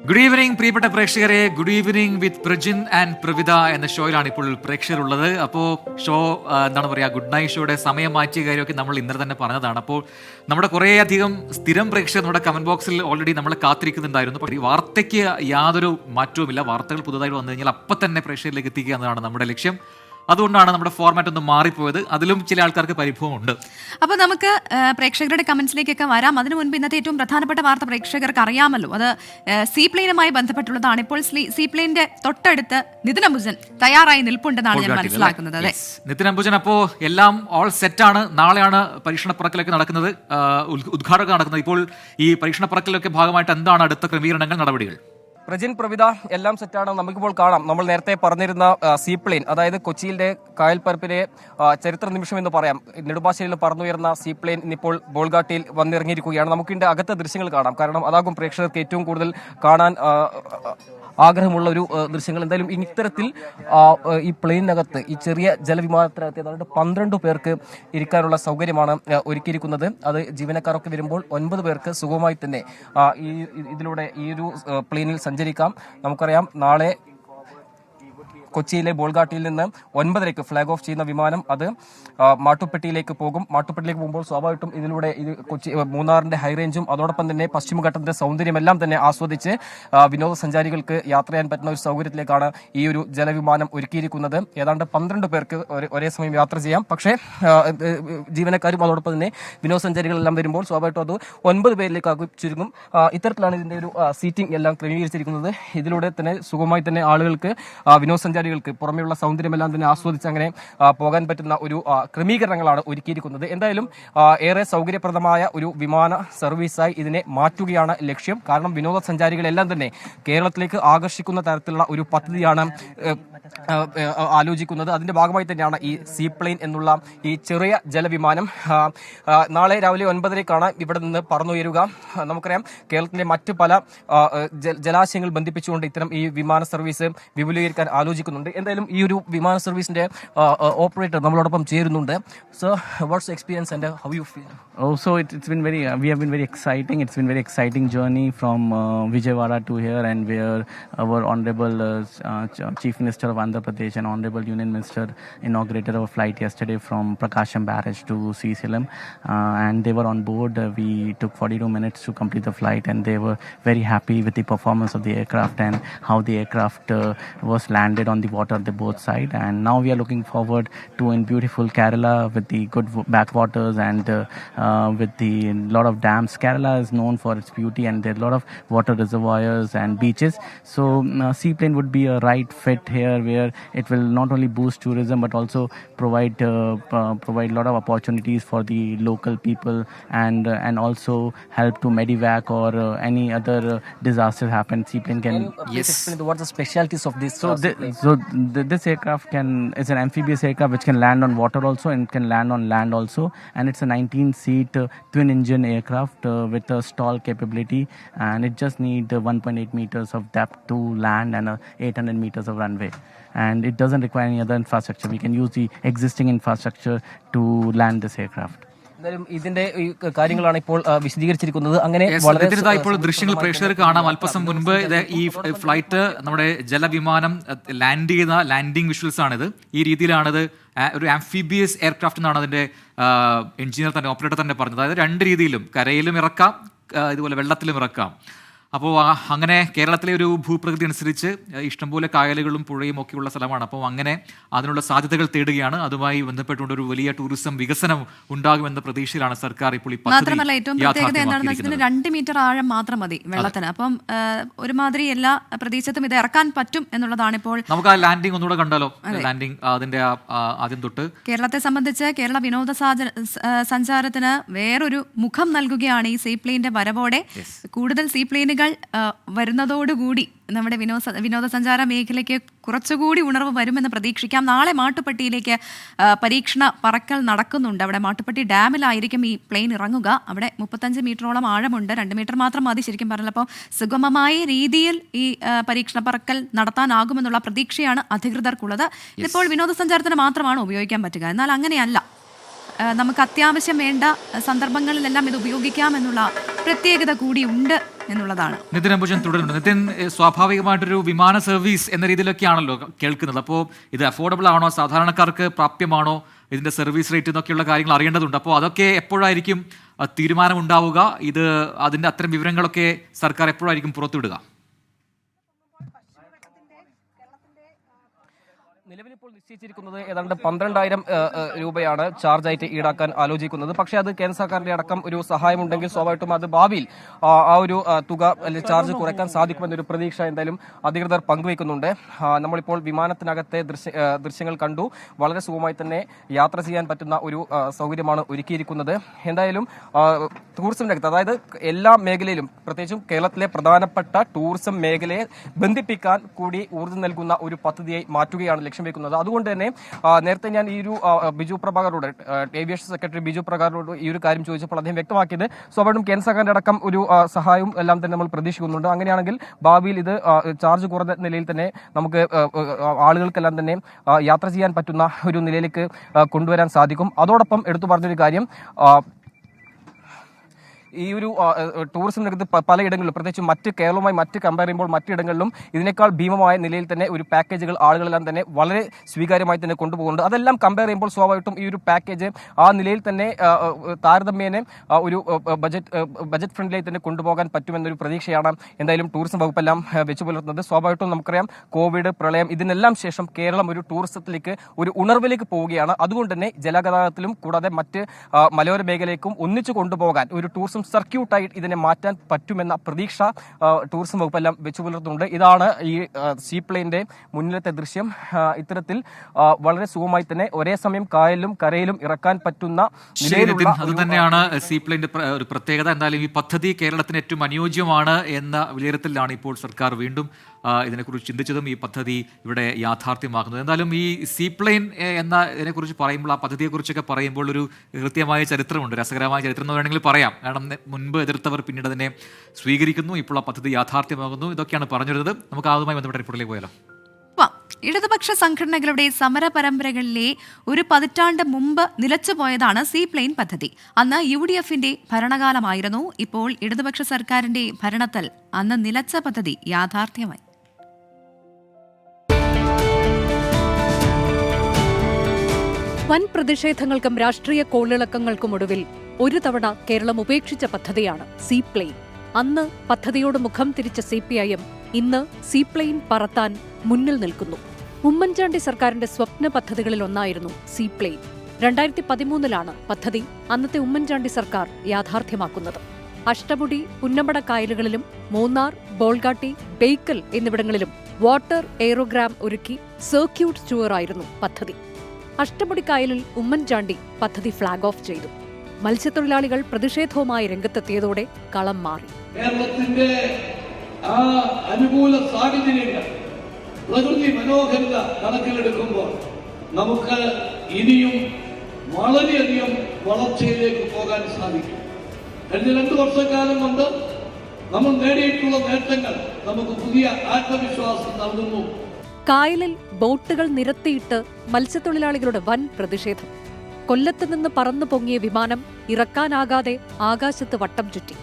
Good evening പ്രിയപ്പെട്ട പ്രേക്ഷകരെ. Good evening with Prajin and Pravitha എന്ന ഷോയിലാണ് ഇപ്പോൾ പ്രേക്ഷകരുള്ളത്. അപ്പോൾ ഷോ എന്താണ് പറയുക, ഗുഡ് നൈറ്റ് ഷോയുടെ സമയം മാറ്റിയ കാര്യമൊക്കെ നമ്മൾ ഇന്നലെ തന്നെ പറഞ്ഞതാണ്. അപ്പോൾ നമ്മുടെ കുറേയധികം സ്ഥിരം പ്രേക്ഷകർ നമ്മുടെ കമന്റ് ബോക്സിൽ ഓൾറെഡി നമ്മളെ കാത്തിരിക്കുന്നുണ്ടായിരുന്നു. അപ്പോൾ ഈ വാർത്തയ്ക്ക് യാതൊരു മാറ്റവുമില്ല. വാർത്തകൾ പുതുതായിട്ട് വന്നു കഴിഞ്ഞാൽ അപ്പം തന്നെ പ്രേക്ഷകരിലേക്ക് എത്തിക്കുക എന്നതാണ് നമ്മുടെ ലക്ഷ്യം. അതുകൊണ്ടാണ് നമ്മുടെ ഫോർമാറ്റ് ഒന്ന് മാറിപ്പോയത്. അതിലും ചില ആൾക്കാർക്ക് പരിഭവമുണ്ട്. അപ്പോൾ നമുക്ക് പ്രേക്ഷകരുടെ കമന്റ്സിലേക്കൊക്കെ വരാം. അതിനു മുൻപ് ഇന്നത്തെ ഏറ്റവും പ്രധാനപ്പെട്ട വാർത്ത പ്രേക്ഷകർക്ക് അറിയാമല്ലോ. അത് സീപ്ലെയിനുമായി ബന്ധപ്പെട്ടുള്ളതാണ്. ഇപ്പോൾ സീപ്ലെയിന്റെ തൊട്ടടുത്ത് നിതിൻ അംബുജൻ തയ്യാറായി നിൽപ്പുണ്ടെന്നാണ് ഞാൻ മനസ്സിലാക്കുന്നത്. അതെ, നിതിൻ അംബുജൻ, അപ്പോൾ എല്ലാം ഓൾ സെറ്റാണ്. നാളെയാണ് പരീക്ഷണ പറക്കലൊക്കെ നടക്കുന്നത്, ഉദ്ഘാടനം നടക്കുന്നത്. ഇപ്പോൾ ഈ പരീക്ഷണ പറക്കലൊക്കെ ഭാഗമായിട്ട് എന്താണ് അടുത്ത ക്രമീകരണങ്ങൾ, നടപടികൾ? പ്രജിൻ, പ്രവിത, എല്ലാം സെറ്റാണ്. നമുക്കിപ്പോൾ കാണാം, നമ്മൾ നേരത്തെ പറഞ്ഞിരുന്ന സീപ്ലെയിൻ, അതായത് കൊച്ചിയിലെ കായൽപ്പരപ്പിലെ ചരിത്ര നിമിഷം എന്ന് പറയാം, നെടുമ്പാശ്ശേരിയിൽ പറന്നുയർന്ന സീപ്ലെയിൻ ഇന്നിപ്പോൾ ബോൾഗാട്ടിയിൽ വന്നിറങ്ങിയിരിക്കുകയാണ്. നമുക്കിതിന്റെ അകത്തെ ദൃശ്യങ്ങൾ കാണാം. കാരണം അതാകും പ്രേക്ഷകർക്ക് ഏറ്റവും കൂടുതൽ കാണാൻ ആഗ്രഹമുള്ള ഒരു ദൃശ്യങ്ങൾ. എന്തായാലും ഇത്തരത്തിൽ ഈ പ്ലെയിനകത്ത്, ഈ ചെറിയ ജലവിമാനത്തിനകത്ത് ഏതാണ്ട് 12 പേർക്ക് ഇരിക്കാനുള്ള സൗകര്യമാണ് ഒരുക്കിയിരിക്കുന്നത്. അത് ജീവനക്കാരൊക്കെ വരുമ്പോൾ 9 പേർക്ക് സുഖമായി തന്നെ ഇതിലൂടെ ഈ ഒരു പ്ലെയിനിൽ സഞ്ചരിക്കാം. നമുക്കറിയാം, നാളെ കൊച്ചിയിലെ ബോൾഗാട്ടിയിൽ നിന്ന് 9:30 ഫ്ലാഗ് ഓഫ് ചെയ്യുന്ന വിമാനം അത് മാട്ടുപ്പെട്ടിയിലേക്ക് പോകും. മാട്ടുപ്പെട്ടിയിലേക്ക് പോകുമ്പോൾ സ്വാഭാവികമായിട്ടും ഇതിലൂടെ കൊച്ചി മൂന്നാറിന്റെ ഹൈറേഞ്ചും അതോടൊപ്പം തന്നെ പശ്ചിമഘട്ടത്തിന്റെ സൗന്ദര്യമെല്ലാം തന്നെ ആസ്വദിച്ച് വിനോദസഞ്ചാരികൾക്ക് യാത്ര ചെയ്യാൻ പറ്റുന്ന ഒരു സൗകര്യത്തിലേക്കാണ് ഈ ഒരു ജലവിമാനം ഒരുക്കിയിരിക്കുന്നത്. ഏതാണ്ട് 12 പേർക്ക് ഒരേ സമയം യാത്ര ചെയ്യാം. പക്ഷേ ജീവനക്കാരും അതോടൊപ്പം തന്നെ വിനോദസഞ്ചാരികളെല്ലാം വരുമ്പോൾ സ്വാഭാവികമായിട്ടും അത് 9 പേരിലേക്കാകും ചുരുങ്ങും. ഇത്തരത്തിലാണ് ഇതിന്റെ ഒരു സീറ്റിംഗ് എല്ലാം ക്രമീകരിച്ചിരിക്കുന്നത്. ഇതിലൂടെ തന്നെ സുഖമായി തന്നെ ആളുകൾക്ക് വിനോദസഞ്ചാരികൾക്ക് പുറമെയുള്ള സൗന്ദര്യമെല്ലാം തന്നെ ആസ്വദിച്ച് അങ്ങനെ പോകാൻ പറ്റുന്ന ഒരു ക്രമീകരണങ്ങളാണ് ഒരുക്കിയിരിക്കുന്നത്. എന്തായാലും ഏറെ സൗകര്യപ്രദമായ ഒരു വിമാന സർവീസായി ഇതിനെ മാറ്റുകയാണ് ലക്ഷ്യം. കാരണം വിനോദസഞ്ചാരികളെല്ലാം തന്നെ കേരളത്തിലേക്ക് ആകർഷിക്കുന്ന തരത്തിലുള്ള ഒരു പദ്ധതിയാണ് ആലോചിക്കുന്നത്. അതിന്റെ ഭാഗമായി തന്നെയാണ് ഈ സീപ്ലെയിൻ എന്നുള്ള ഈ ചെറിയ ജലവിമാനം. നാളെ രാവിലെ 9:30 ഇവിടെ നിന്ന് പറന്നുയരുക. നമുക്കറിയാം, കേരളത്തിന്റെ മറ്റു പല ജലാശയങ്ങൾ ബന്ധിപ്പിച്ചുകൊണ്ട് ഇത്തരം ഈ വിമാന സർവീസ് വിപുലീകരിക്കാൻ ആലോചിക്കുന്നുണ്ട്. എന്തായാലും ഈ ഒരു വിമാന സർവീസിന്റെ ഓപ്പറേറ്റർ നമ്മളോടൊപ്പം ചേരുന്നുണ്ട്. So what's experience and how you feel? So it's been we have been very exciting. It's been very exciting journey from Vijayawada to here, and where our honorable Chief Minister of Andhra Pradesh and honorable Union Minister inaugurated our flight yesterday from Prakasham Barrage to Srisalam, and they were on board. We took 42 minutes to complete the flight, and they were very happy with the performance of the aircraft and how the aircraft was landed on the water the both side. And now we are looking forward to in beautiful Kerala with the good backwaters and with the lot of dams. Kerala is known for its beauty, and there are a lot of water reservoirs and beaches. So seaplane would be a right fit here, where it will not only boost tourism but also provide a lot of opportunities for the local people, and also help to medivac or any other disaster happen. Seaplane can explain what the specialties of this. This aircraft is an amphibious aircraft which can land on water also and can land on land also, and it's a 19-seat twin engine aircraft with a stall capability, and it just need 1.8 meters of depth to land and 800 meters of runway, and it doesn't require any other infrastructure. We can use the existing infrastructure to land this aircraft. എന്തായാലും ഇതിന്റെ കാര്യങ്ങളാണ് ഇപ്പോൾ വിശദീകരിച്ചിരിക്കുന്നത്. അങ്ങനെ ഇപ്പോൾ ദൃശ്യങ്ങൾ പ്രേക്ഷകർ കാണാം. അല്പസം മുൻപ് ഈ ഫ്ലൈറ്റ് നമ്മുടെ ജലവിമാനം ലാൻഡ് ചെയ്ത ലാൻഡിംഗ് വിഷ്വൽസ് ആണിത്. ഈ രീതിയിലാണിത്. ഒരു ആംഫിബിയസ് എയർക്രാഫ്റ്റ് എന്നാണ് അതിന്റെ എഞ്ചിനീയർ തന്നെ, ഓപ്പറേറ്റർ തന്നെ പറഞ്ഞത്. അതായത് 2 രീതിയിലും, കരയിലും ഇറക്കാം, ഇതുപോലെ വെള്ളത്തിലും ഇറക്കാം. അപ്പോൾ അങ്ങനെ കേരളത്തിലെ ഒരു ഭൂപ്രകൃതി അനുസരിച്ച് ഇഷ്ടംപോലെ കായലുകളും പുഴയും ഒക്കെയുള്ള സ്ഥലമാണ്. അപ്പോൾ അങ്ങനെ അതിനുള്ള സാധ്യതകൾ തേടുകയാണ്. അതുമായി ബന്ധപ്പെട്ടുകൊണ്ട് ഒരു വലിയ ടൂറിസം വികസനം ഉണ്ടാകുമെന്ന പ്രതീക്ഷയിലാണ് സർക്കാർ ഇപ്പോൾ ഈ മാത്രമല്ല ഏറ്റവും പ്രത്യേകത എന്താണെന്ന് വെച്ചാൽ 2 മീറ്റർ ആഴം മാത്രം മതി വെള്ളത്തിന്. അപ്പം ഒരുമാതിരി എല്ലാ പ്രദേശത്തും ഇത് ഇറക്കാൻ പറ്റും എന്നുള്ളതാണ് ഇപ്പോൾ. നമുക്ക് ആ ലാൻഡിംഗ് ഒന്നുകൂടെ കണ്ടാലോ? ലാൻഡിംഗ് അതിന്റെ ആദ്യം തൊട്ട് കേരളത്തെ സംബന്ധിച്ച് കേരള വിനോദ സഞ്ചാരത്തിന് വേറൊരു മുഖം നൽകുകയാണ് ഈ സീപ്ലെയിന്റെ വരവോടെ. കൂടുതൽ സീപ്ലെയിനുകൾ വരുന്നതോടുകൂടി നമ്മുടെ വിനോദസഞ്ചാര മേഖലയ്ക്ക് കുറച്ചുകൂടി ഉണർവ് വരുമെന്ന് പ്രതീക്ഷിക്കാം. നാളെ മാട്ടുപ്പെട്ടിയിലേക്ക് പരീക്ഷണ പറക്കൽ നടക്കുന്നുണ്ട്. അവിടെ മാട്ടുപ്പെട്ടി ഡാമിലായിരിക്കും ഈ പ്ലെയിൻ ഇറങ്ങുക. അവിടെ 35 മീറ്ററോളം ആഴമുണ്ട്. 2 മീറ്റർ മാത്രം മതി ശരിക്കും പറഞ്ഞപ്പോൾ. സുഗമമായ രീതിയിൽ ഈ പരീക്ഷണ പറക്കൽ നടത്താനാകുമെന്നുള്ള പ്രതീക്ഷയാണ് അധികൃതർക്കുള്ളത്. ഇതിപ്പോൾ വിനോദസഞ്ചാരത്തിന് മാത്രമാണ് ഉപയോഗിക്കാൻ പറ്റുക, എന്നാൽ അങ്ങനെയല്ല. നമുക്ക് അത്യാവശ്യം വേണ്ട സന്ദർഭങ്ങളിലെല്ലാം ഇത് ഉപയോഗിക്കാമെന്നുള്ള പ്രത്യേകത കൂടി ഉണ്ട് എന്നുള്ളതാണ്. നിതിൻ അംബുജൻ തുടരുന്നു. നിതിൻ, സ്വാഭാവികമായിട്ടൊരു വിമാന സർവീസ് എന്ന രീതിയിലൊക്കെയാണല്ലോ കേൾക്കുന്നത്. അപ്പോൾ ഇത് അഫോർഡബിൾ ആണോ, സാധാരണക്കാർക്ക് പ്രാപ്യമാണോ, ഇതിന്റെ സർവീസ് റേറ്റ് എന്നൊക്കെയുള്ള കാര്യങ്ങൾ അറിയേണ്ടതുണ്ട്. അപ്പോൾ അതൊക്കെ എപ്പോഴായിരിക്കും തീരുമാനമുണ്ടാവുക? ഇത് അതിന്റെ അത്തരം വിവരങ്ങളൊക്കെ സർക്കാർ എപ്പോഴായിരിക്കും പുറത്തുവിടുക? നിലവിലിപ്പോൾ നിശ്ചയിച്ചിരിക്കുന്നത് ഏതാണ്ട് 12,000 രൂപയാണ് ചാർജായിട്ട് ഈടാക്കാൻ ആലോചിക്കുന്നത്. പക്ഷേ അത് കേന്ദ്ര സർക്കാരിന്റെ അടക്കം ഒരു സഹായമുണ്ടെങ്കിൽ സ്വാഭാവികമായിട്ടും അത് ഭാവിയിൽ ആ ഒരു തുക അല്ലെങ്കിൽ ചാർജ് കുറയ്ക്കാൻ സാധിക്കുമെന്നൊരു പ്രതീക്ഷ എന്തായാലും അധികൃതർ പങ്കുവയ്ക്കുന്നുണ്ട്. നമ്മളിപ്പോൾ വിമാനത്തിനകത്തെ ദൃശ്യങ്ങൾ കണ്ടു. വളരെ സുഖമായി തന്നെ യാത്ര ചെയ്യാൻ പറ്റുന്ന ഒരു സൗകര്യമാണ് ഒരുക്കിയിരിക്കുന്നത്. എന്തായാലും ടൂറിസം രംഗത്ത്, അതായത് എല്ലാ മേഖലയിലും, പ്രത്യേകിച്ചും കേരളത്തിലെ പ്രധാനപ്പെട്ട ടൂറിസം മേഖലയെ ബന്ധിപ്പിക്കാൻ കൂടി ഊർജ്ജം നൽകുന്ന ഒരു പദ്ധതിയായി മാറ്റുകയാണ് ലക്ഷ്യം വെക്കുന്നത്. അതുകൊണ്ട് തന്നെ നേരത്തെ ഞാൻ ഈ ഒരു ബിജു പ്രഭാകരോട്, ഏവിയേഷൻ സെക്രട്ടറി ബിജു പ്രഭാകരോട് ഈ ഒരു കാര്യം ചോദിച്ചപ്പോൾ അദ്ദേഹം വ്യക്തമാക്കിയത് സ്വാഭാവികം കേന്ദ്ര സർക്കാരിന്റെ അടക്കം ഒരു സഹായവും എല്ലാം തന്നെ നമ്മൾ പ്രതീക്ഷിക്കുന്നുണ്ട്. അങ്ങനെയാണെങ്കിൽ ഭാവിയിൽ ഇത് ചാർജ് കുറഞ്ഞ നിലയിൽ തന്നെ നമുക്ക് ആളുകൾക്കെല്ലാം തന്നെ യാത്ര ചെയ്യാൻ പറ്റുന്ന ഒരു നിലയിലേക്ക് കൊണ്ടുവരാൻ സാധിക്കും. അതോടൊപ്പം എടുത്തു പറഞ്ഞൊരു കാര്യം, ഈ ഒരു ടൂറിസം രംഗത്ത് പലയിടങ്ങളിലും, പ്രത്യേകിച്ച് മറ്റ് കേരളവുമായി മറ്റ് കമ്പയർ ചെയ്യുമ്പോൾ മറ്റിടങ്ങളിലും ഇതിനേക്കാൾ ഭീമമായ നിലയിൽ തന്നെ ഒരു പാക്കേജുകൾ ആളുകളെല്ലാം തന്നെ വളരെ സ്വീകാര്യമായി തന്നെ കൊണ്ടുപോകുന്നുണ്ട്. അതെല്ലാം കമ്പയർ ചെയ്യുമ്പോൾ സ്വാഭാവികമായിട്ടും ഈ ഒരു പാക്കേജ് ആ നിലയിൽ തന്നെ താരതമ്യേന ഒരു ബജറ്റ് ഫ്രണ്ട്ലിയായി തന്നെ കൊണ്ടുപോകാൻ പറ്റുമെന്നൊരു പ്രതീക്ഷയാണ് എന്തായാലും ടൂറിസം വകുപ്പെല്ലാം വെച്ചു പുലർത്തുന്നത്. സ്വാഭാവികമായിട്ടും നമുക്കറിയാം, കോവിഡ്, പ്രളയം, ഇതിനെല്ലാം ശേഷം കേരളം ഒരു ടൂറിസത്തിലേക്ക്, ഒരു ഉണർവിലേക്ക് പോവുകയാണ്. അതുകൊണ്ട് തന്നെ ജലഗതാഗതത്തിലും കൂടാതെ മറ്റ് മലയോര മേഖലയിലേക്കും ഒന്നിച്ചു കൊണ്ടുപോകാൻ ഒരു ടൂറിസം സർക്യൂട്ടായി ഇതിനെ മാറ്റാൻ പറ്റുമെന്ന പ്രതീക്ഷ ടൂറിസം വകുപ്പെല്ലാം വെച്ചു പുലർത്തുന്നുണ്ട്. ഇതാണ് ഈ സീപ്ലെയിന്റെ മുന്നിലത്തെ ദൃശ്യം. ഇത്തരത്തിൽ വളരെ സുഖമായി തന്നെ ഒരേ സമയം കായലിലും കരയിലും ഇറക്കാൻ പറ്റുന്ന നിലയിലുള്ള, അത് തന്നെയാണ് സീപ്ലെയിന്റെ ഒരു പ്രത്യേകത. എന്തായാലും ഈ പദ്ധതി കേരളത്തിന് ഏറ്റവും അനുയോജ്യമാണ് എന്ന വിലയിരുത്തലിലാണ് ഇപ്പോൾ സർക്കാർ വീണ്ടും ഇതിനെക്കുറിച്ച് ചിന്തിച്ചതും ഈ പദ്ധതി ഇവിടെ യാഥാർത്ഥ്യമാക്കുന്നത്. എന്തായാലും ഈ സീപ്ലെയിൻ എന്ന ഇതിനെക്കുറിച്ച് പറയുമ്പോൾ, ആ പദ്ധതിയെക്കുറിച്ചൊക്കെ പറയുമ്പോൾ ഒരു കൃത്യമായ ചരിത്രമുണ്ട്, രസകരമായ ചരിത്രം എന്ന് വേണമെങ്കിൽ പറയാം. കാരണം മുൻപ് എതിർത്തവർ പിന്നീട് അതിനെ സ്വീകരിക്കുന്നു, ഇപ്പോൾ ആ പദ്ധതി യാഥാർത്ഥ്യമാകുന്നു. ഇതൊക്കെയാണ് പറഞ്ഞിരുന്നത്. നമുക്ക് അതുമായി ബന്ധപ്പെട്ട റിപ്പോർട്ടിലേക്ക് പോയാലോ? ഇടതുപക്ഷ സംഘടനകളുടെ സമര പരമ്പരകളിലെ ഒരു പതിറ്റാണ്ട് മുമ്പ് നിലച്ചുപോയതാണ് സീപ്ലെയിൻ പദ്ധതി. അന്ന് UDFന്റെ ഭരണകാലമായിരുന്നു. ഇപ്പോൾ ഇടതുപക്ഷ സർക്കാരിന്റെ ഭരണത്തിൽ അന്ന് നിലച്ച പദ്ധതി യാഥാർത്ഥ്യമായി. വൻ പ്രതിഷേധങ്ങൾക്കും രാഷ്ട്രീയ കോളിളക്കങ്ങൾക്കും ഒടുവിൽ ഒരു തവണ കേരളം ഉപേക്ഷിച്ച പദ്ധതിയാണ് സീപ്ലെയിൻ. അന്ന് പദ്ധതിയോട് മുഖം തിരിച്ച CPIM ഇന്ന് സീപ്ലെയിൻ പറത്താൻ മുന്നിൽ നിൽക്കുന്നു. ഉമ്മൻചാണ്ടി സർക്കാരിന്റെ സ്വപ്ന പദ്ധതികളിൽ ഒന്നായിരുന്നു സീപ്ലെയിൻ. 2013 പദ്ധതി അന്നത്തെ ഉമ്മൻചാണ്ടി സർക്കാർ യാഥാർത്ഥ്യമാക്കുന്നത്. അഷ്ടമുടി, പുന്നമട കായലുകളിലും മൂന്നാർ, ബോൾഗാട്ടി, ബേക്കൽ എന്നിവിടങ്ങളിലും വാട്ടർ എയറോഗ്രാം ഒരുക്കി സർക്യൂട്ട് ടൂറായിരുന്നു പദ്ധതി. അഷ്ടമുടി കായലിൽ ഉമ്മൻചാണ്ടി പദ്ധതി ഫ്ളാഗ് ഓഫ് ചെയ്തു. മത്സ്യത്തൊഴിലാളികൾ പ്രതിഷേധവുമായി രംഗത്തെത്തിയതോടെ കളം മാറി. കേരളത്തിന്റെ ആ അനുകൂല സാഹചര്യങ്ങൾ, പ്രകൃതി മനോഹരിത കണക്കിലെടുക്കുമ്പോൾ നമുക്ക് ഇനിയും വളരെയധികം വളർച്ചയിലേക്ക് പോകാൻ സാധിക്കും. കഴിഞ്ഞ 2 വർഷക്കാലം കൊണ്ട് നമ്മൾ നേടിയിട്ടുള്ള നേട്ടങ്ങൾ നമുക്ക് പുതിയ ആത്മവിശ്വാസം നൽകുന്നു. കായലിൽ ബോട്ടുകൾ നിരത്തിയിട്ട് മത്സ്യത്തൊഴിലാളികളുടെ വൻ പ്രതിഷേധം. കൊല്ലത്ത് നിന്ന് പറന്നു പൊങ്ങിയ വിമാനം ഇറക്കാനാകാതെ ആകാശത്ത് വട്ടം ചുറ്റി.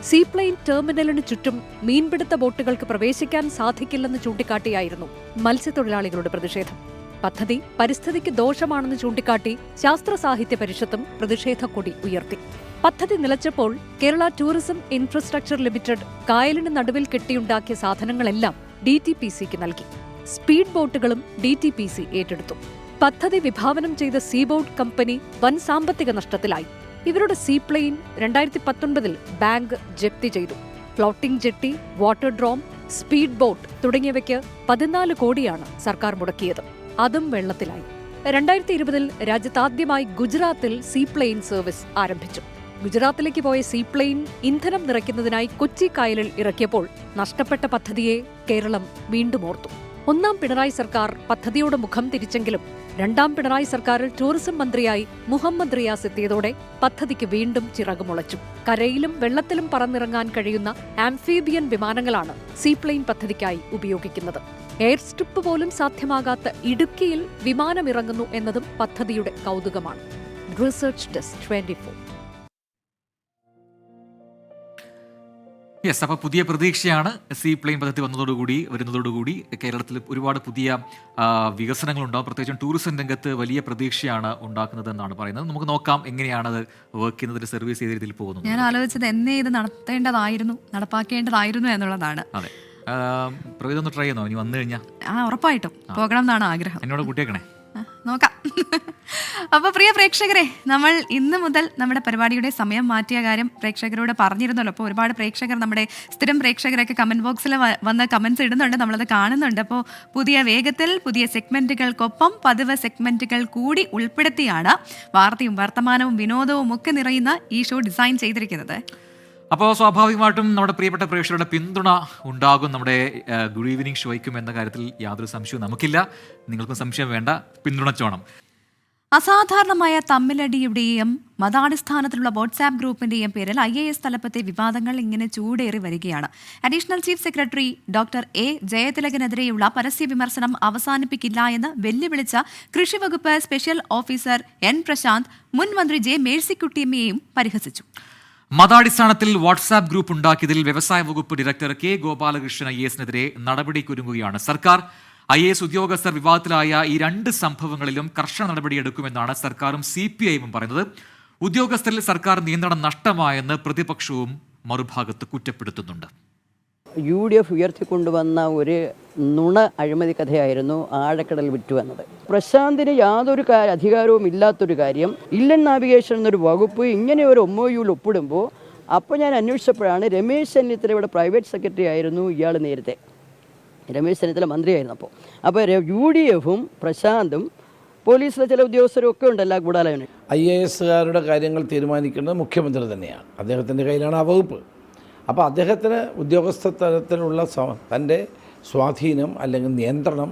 സീപ്ലെയിൻ ടെർമിനലിന് ചുറ്റും മീൻപിടുത്ത ബോട്ടുകൾക്ക് പ്രവേശിക്കാൻ സാധിക്കില്ലെന്ന് ചൂണ്ടിക്കാട്ടിയായിരുന്നു മത്സ്യത്തൊഴിലാളികളുടെ പ്രതിഷേധം. പദ്ധതി പരിസ്ഥിതിക്ക് ദോഷമാണെന്ന് ചൂണ്ടിക്കാട്ടി ശാസ്ത്ര സാഹിത്യ പരിഷത്തും പ്രതിഷേധക്കൊടി ഉയർത്തി. പദ്ധതി നിലച്ചപ്പോൾ കേരള ടൂറിസം ഇൻഫ്രാസ്ട്രക്ചർ ലിമിറ്റഡ് കായലിന് നടുവിൽ കെട്ടിയുണ്ടാക്കിയ സാധനങ്ങളെല്ലാം DTPCക്ക് നൽകി. സ്പീഡ് ബോട്ടുകളും DTPC ഏറ്റെടുത്തു. പദ്ധതി വിഭാവനം ചെയ്ത സീബോട്ട് കമ്പനി വൻ സാമ്പത്തിക നഷ്ടത്തിലായി. ഇവരുടെ സീപ്ലെയിൻ 2019 ബാങ്ക് ജപ്തി ചെയ്തു. Floating jetty, water drome, speed boat തുടങ്ങിയവയ്ക്ക് 14 കോടിയാണ് സർക്കാർ മുടക്കിയത്. അതും വെള്ളത്തിലായി. 2020 രാജ്യത്താദ്യമായി ഗുജറാത്തിൽ സീപ്ലെയിൻ സർവീസ് ആരംഭിച്ചു. ഗുജറാത്തിലേക്ക് പോയ സീപ്ലെയിൻ ഇന്ധനം നിറയ്ക്കുന്നതിനായി കൊച്ചി കായലിൽ ഇറക്കിയപ്പോൾ നഷ്ടപ്പെട്ട പദ്ധതിയെ കേരളം വീണ്ടും ഓർത്തു. 1ാം പിണറായി സർക്കാർ പദ്ധതിയോട് മുഖം തിരിച്ചെങ്കിലും 2ാം പിണറായി സർക്കാരിൽ ടൂറിസം മന്ത്രിയായി മുഹമ്മദ് റിയാസ് എത്തിയതോടെ പദ്ധതിക്ക് വീണ്ടും ചിറകുമുളച്ചു. കരയിലും വെള്ളത്തിലും പറന്നിറങ്ങാൻ കഴിയുന്ന ആംഫീബിയൻ വിമാനങ്ങളാണ് സീപ്ലെയിൻ പദ്ധതിക്കായി ഉപയോഗിക്കുന്നത്. എയർ സ്ട്രിപ്പ് പോലും സാധ്യമാകാത്ത ഇടുക്കിയിൽ വിമാനമിറങ്ങുന്നു എന്നതും പദ്ധതിയുടെ കൗതുകമാണ്. Research desk 24. യെസ്, അപ്പോൾ പുതിയ പ്രതീക്ഷയാണ് സീ പ്ലെയിൻ പദ്ധതി വരുന്നതോടുകൂടി കേരളത്തിൽ ഒരുപാട് പുതിയ വികസനങ്ങളുണ്ടാകും. പ്രത്യേകിച്ചും ടൂറിസം രംഗത്ത് വലിയ പ്രതീക്ഷയാണ് ഉണ്ടാക്കുന്നത് എന്നാണ് പറയുന്നത്. നമുക്ക് നോക്കാം എങ്ങനെയാണത് വർക്ക് ചെയ്യുന്നതിൽ സർവീസ് ചെയ്ത രീതിയിൽ പോകുന്നത്. ഞാൻ ആലോചിച്ചത് എന്നേ ഇത് നടപ്പാക്കേണ്ടതായിരുന്നു എന്നുള്ളതാണ്. അതെ, പ്രവീത് ഒന്ന് ട്രൈ ചെയ്യുന്നോ ഇനി വന്നു കഴിഞ്ഞാൽ? ഉറപ്പായിട്ടും പോകണം എന്നാണ് ആഗ്രഹം. എന്നോട് കൂട്ടിയേക്കണേ. നോക്കാം. അപ്പോൾ പ്രിയ പ്രേക്ഷകരെ, നമ്മൾ ഇന്ന് മുതൽ നമ്മുടെ പരിപാടിയുടെ സമയം മാറ്റിയ കാര്യം പ്രേക്ഷകരോട് പറഞ്ഞിരുന്നല്ലോ. അപ്പോൾ ഒരുപാട് പ്രേക്ഷകർ, നമ്മുടെ സ്ഥിരം പ്രേക്ഷകരൊക്കെ കമന്റ് ബോക്സിൽ വന്ന് കമന്റ്സ് ഇടുന്നുണ്ട്, നമ്മളത് കാണുന്നുണ്ട്. അപ്പോൾ പുതിയ വേഗത്തിൽ പുതിയ സെഗ്മെന്റുകൾക്കൊപ്പം പതിവ് സെഗ്മെന്റുകൾ കൂടി ഉൾപ്പെടുത്തിയാണ് വാർത്തയും വർത്തമാനവും വിനോദവും ഒക്കെ നിറയുന്ന ഈ ഷോ ഡിസൈൻ ചെയ്തിരിക്കുന്നത്. അപ്പോൾ സ്വാഭാവികമായിട്ടും നമ്മുടെ പ്രിയപ്പെട്ട പ്രേക്ഷകരുടെ പിന്തുണ ഉണ്ടാകും നമ്മുടെ ഗുഡ് ഈവനിങ് ഷോയ്ക്കും എന്ന കാര്യത്തിൽ യാതൊരു സംശയവും നമുക്കില്ല. നിങ്ങൾക്കും സംശയം വേണ്ട, പിന്തുണച്ചോണം. അസാധാരണമായ തമ്മിലടിയുടെയും മതാടിസ്ഥാനത്തിലുള്ള വാട്സാപ്പ് ഗ്രൂപ്പിന്റെയും പേരിൽ IAS തലപ്പത്തെ വിവാദങ്ങൾ ഇങ്ങനെ ചൂടേറി വരികയാണ്. Additional chief secretary doctor A ജയതിലകനെതിരെയുള്ള പരസ്യ വിമർശനം അവസാനിപ്പിക്കില്ല എന്ന് വെല്ലുവിളിച്ച കൃഷി വകുപ്പ് സ്പെഷ്യൽ ഓഫീസർ N പ്രശാന്ത് മുൻ മന്ത്രി J മേഴ്സിക്കുട്ടിയമ്മയെയും പരിഹസിച്ചു. മതാടിസ്ഥാനത്തിൽ വാട്സാപ്പ് ഗ്രൂപ്പ് ഉണ്ടാക്കിയതിൽ വ്യവസായ വകുപ്പ് ഡയറക്ടർ K ഗോപാലകൃഷ്ണൻ IASനെതിരെ നടപടിക്കൊരുങ്ങുകയാണ് സർക്കാർ. IAS ഉദ്യോഗസ്ഥർ വിവാദത്തിലായ ഈ 2 സംഭവങ്ങളിലും കർശന നടപടിയെടുക്കുമെന്നാണ് സർക്കാരും CPIയും പറയുന്നത്. ഉദ്യോഗസ്ഥരിൽ സർക്കാർ നിയന്ത്രണം നഷ്ടമായെന്ന് പ്രതിപക്ഷവും മറുഭാഗത്ത് കുറ്റപ്പെടുത്തുന്നുണ്ട്. UDF ഉയർത്തിക്കൊണ്ടുവന്ന ഒരു നുണ അഴിമതി കഥയായിരുന്നു ആഴക്കടൽ വിറ്റു എന്നത്. പ്രശാന്തിന് യാതൊരു അധികാരവും ഇല്ലാത്തൊരു കാര്യം ഇല്ലൻ നാവിഗേഷൻ എന്നൊരു വകുപ്പ് ഇങ്ങനെ ഒരു MOUയിൽ ഒപ്പിടുമ്പോൾ, അപ്പോൾ ഞാൻ അന്വേഷിച്ചപ്പോഴാണ് രമേശ് ചെന്നിത്തലയുടെ പ്രൈവറ്റ് സെക്രട്ടറി ആയിരുന്നു ഇയാൾ നേരത്തെ. രമേശ് ചെന്നിത്തല മന്ത്രിയായിരുന്നു. അപ്പോൾ UDFും പ്രശാന്തും പോലീസിലെ ചില ഉദ്യോഗസ്ഥരും ഒക്കെ ഉണ്ട് എല്ലാ ഗൂഢാലോചന. IASകാരുടെ കാര്യങ്ങൾ തീരുമാനിക്കുന്നത് മുഖ്യമന്ത്രി തന്നെയാണ്. അദ്ദേഹത്തിൻ്റെ കയ്യിലാണ് ആ വകുപ്പ്. അപ്പോൾ അദ്ദേഹത്തിന് ഉദ്യോഗസ്ഥ തലത്തിലുള്ള തൻ്റെ സ്വാധീനം അല്ലെങ്കിൽ നിയന്ത്രണം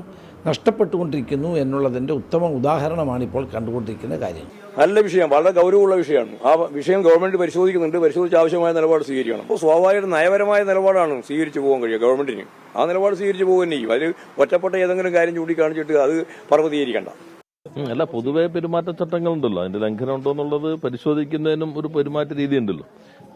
നഷ്ടപ്പെട്ടുകൊണ്ടിരിക്കുന്നു എന്നുള്ളതിൻ്റെ ഉത്തമ ഉദാഹരണമാണ് ഇപ്പോൾ കണ്ടുകൊണ്ടിരിക്കുന്ന കാര്യം. നല്ല വിഷയം, വളരെ ഗൗരവമുള്ള വിഷയമാണ്. ആ വിഷയം ഗവൺമെന്റ് പരിശോധിക്കുന്നുണ്ട്. പരിശോധിച്ച് ആവശ്യമായ നിലപാട് സ്വീകരിക്കണം. അപ്പോൾ സ്വാഭാവിക നയപരമായ നിലപാടാണ് സ്വീകരിച്ചു പോകാൻ കഴിയുക ഗവൺമെന്റിന്. ആ നിലപാട് സ്വീകരിച്ചു പോകുക തന്നെ ചെയ്യും. അതിൽ ഒറ്റപ്പെട്ട ഏതെങ്കിലും കാര്യം ചൂണ്ടിക്കാണിച്ചിട്ട് അത് പർവ്വതീകരിക്കണ്ട. അല്ല, പൊതുവെ പെരുമാറ്റച്ചട്ടങ്ങളുണ്ടല്ലോ, അതിന്റെ ലംഘനം ഉണ്ടോ എന്നുള്ളത് പരിശോധിക്കുന്നതിനും ഒരു പെരുമാറ്റ രീതി ഉണ്ടല്ലോ.